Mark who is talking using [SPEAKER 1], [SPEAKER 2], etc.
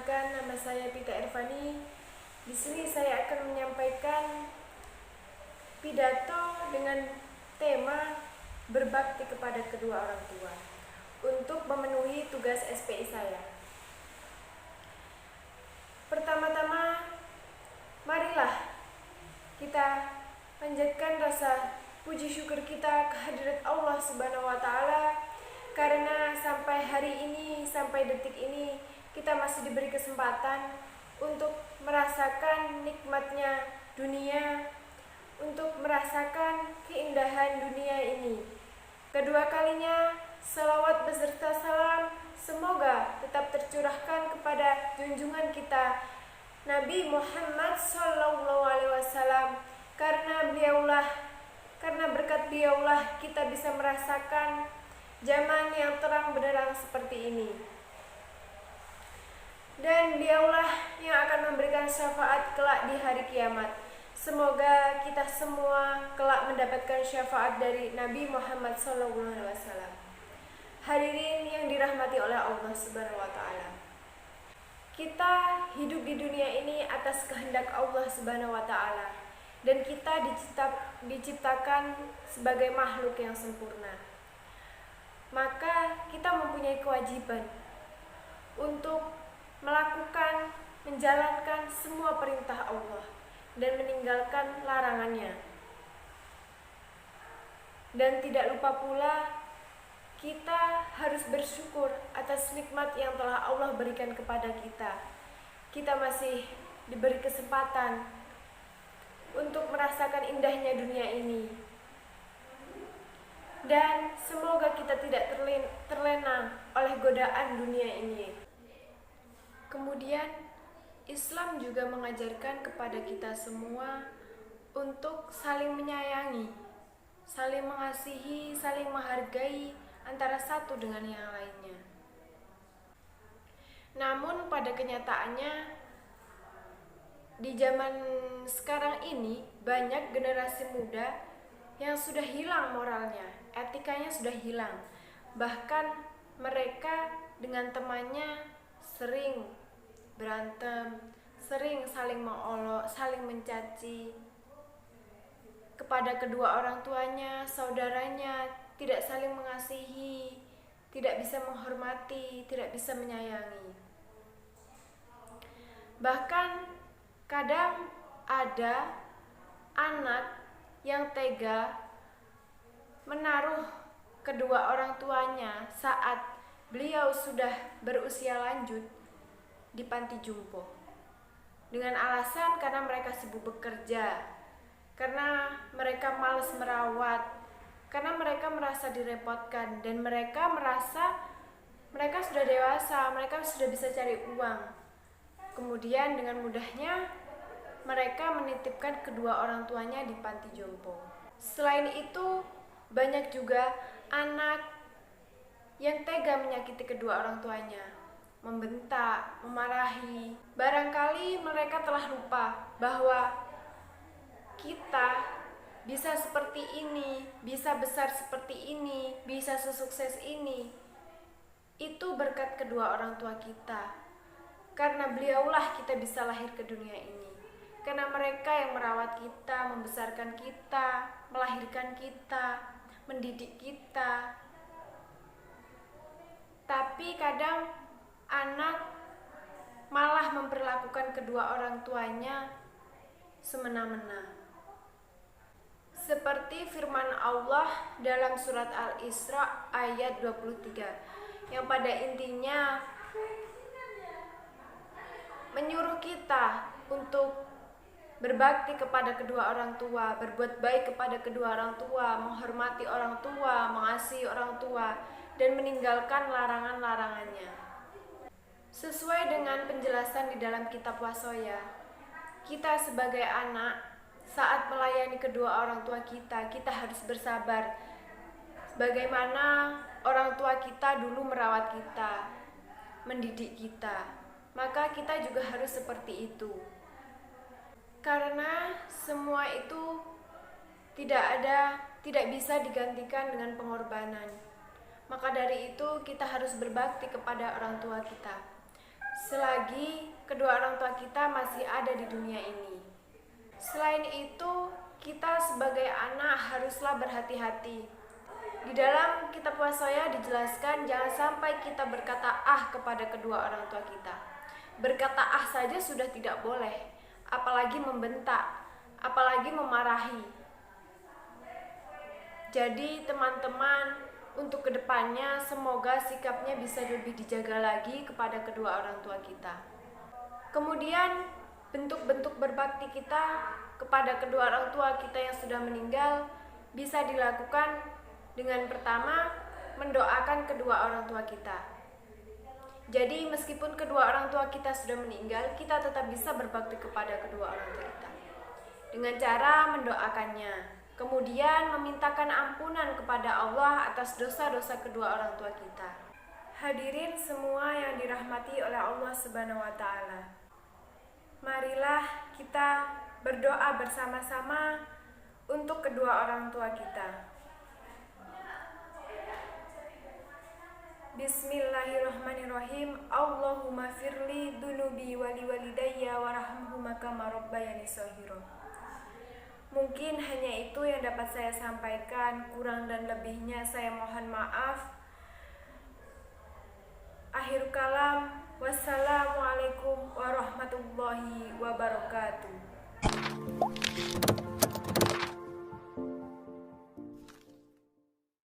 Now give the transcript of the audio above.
[SPEAKER 1] Perkenalkan, nama saya Pita Irvani. Di sini saya akan menyampaikan pidato dengan tema berbakti kepada kedua orang tua untuk memenuhi tugas SPI saya. Pertama-tama, marilah kita panjatkan rasa puji syukur kita kehadirat Allah Subhanahu wa Ta'ala, karena sampai hari ini, sampai detik ini, kita masih diberi kesempatan untuk merasakan nikmatnya dunia, untuk merasakan keindahan dunia ini. Kedua kalinya, salawat beserta salam semoga tetap tercurahkan kepada junjungan kita Nabi Muhammad SAW, karena berkat beliaulah kita bisa merasakan zaman yang terang benderang seperti ini. Dan beliaulah yang akan memberikan syafaat kelak di hari kiamat. Semoga kita semua kelak mendapatkan syafaat dari Nabi Muhammad SAW. Hadirin yang dirahmati oleh Allah Subhanahu wa Ta'ala. Kita hidup di dunia ini atas kehendak Allah Subhanahu wa Ta'ala, dan kita diciptakan sebagai makhluk yang sempurna. Maka kita mempunyai kewajiban untuk menjalankan semua perintah Allah dan meninggalkan larangannya. Dan tidak lupa pula, kita harus bersyukur atas nikmat yang telah Allah berikan kepada kita. Kita masih diberi kesempatan untuk merasakan indahnya dunia ini. Dan semoga kita tidak terlena oleh godaan dunia ini. Kemudian, Islam juga mengajarkan kepada kita semua untuk saling menyayangi, saling mengasihi, saling menghargai antara satu dengan yang lainnya. Namun pada kenyataannya, di zaman sekarang ini banyak generasi muda yang sudah hilang moralnya, etikanya sudah hilang. Bahkan mereka dengan temannya sering berantem, sering saling mengolok, saling mencaci kepada kedua orang tuanya, saudaranya, tidak saling mengasihi, tidak bisa menghormati, tidak bisa menyayangi. Bahkan kadang ada anak yang tega menaruh kedua orang tuanya saat beliau sudah berusia lanjut di panti jompo, dengan alasan karena mereka sibuk bekerja, karena mereka malas merawat, karena mereka merasa direpotkan, dan mereka merasa mereka sudah dewasa, mereka sudah bisa cari uang. Kemudian dengan mudahnya mereka menitipkan kedua orang tuanya di panti jompo. Selain itu, banyak juga anak yang tega menyakiti kedua orang tuanya, membentak, memarahi. Barangkali mereka telah lupa bahwa kita bisa seperti ini, bisa besar seperti ini, bisa sesukses ini. Itu berkat kedua orang tua kita. Karena beliaulah kita bisa lahir ke dunia ini. Karena mereka yang merawat kita, membesarkan kita, melahirkan kita, mendidik kita. Tapi kadang anak malah memperlakukan kedua orang tuanya semena-mena. Seperti firman Allah dalam surat Al-Isra ayat 23, yang pada intinya menyuruh kita untuk berbakti kepada kedua orang tua, berbuat baik kepada kedua orang tua, menghormati orang tua, mengasihi orang tua, dan meninggalkan larangan-larangannya. Sesuai dengan penjelasan di dalam kitab Wasoya, kita sebagai anak saat melayani kedua orang tua kita harus bersabar. Bagaimana orang tua kita dulu merawat kita, mendidik kita, maka kita juga harus seperti itu. Karena semua itu tidak bisa digantikan dengan pengorbanan. Maka dari itu kita harus berbakti kepada orang tua kita. selagi kedua orang tua kita masih ada di dunia ini. Selain itu, kita sebagai anak haruslah berhati-hati. Di dalam kitab wasaya dijelaskan jangan sampai kita berkata ah kepada kedua orang tua kita. Berkata ah saja sudah tidak boleh, apalagi membentak, apalagi memarahi. Jadi teman-teman, untuk kedepannya semoga sikapnya bisa lebih dijaga lagi kepada kedua orang tua kita. Kemudian bentuk-bentuk berbakti kita kepada kedua orang tua kita yang sudah meninggal bisa dilakukan dengan pertama mendoakan kedua orang tua kita. Jadi meskipun kedua orang tua kita sudah meninggal, kita tetap bisa berbakti kepada kedua orang tua kita dengan cara mendoakannya, kemudian memintakan ampunan kepada Allah atas dosa-dosa kedua orang tua kita. Hadirin semua yang dirahmati oleh Allah Subhanahu wa taala. Marilah kita berdoa bersama-sama untuk kedua orang tua kita. Bismillahirrahmanirrahim. Allahumma firli dunubi wali walidayya warhamhuma kama rabbayani shaghira. Mungkin hanya itu yang dapat saya sampaikan, kurang dan lebihnya saya mohon maaf. Akhir kalam, wassalamualaikum warahmatullahi wabarakatuh.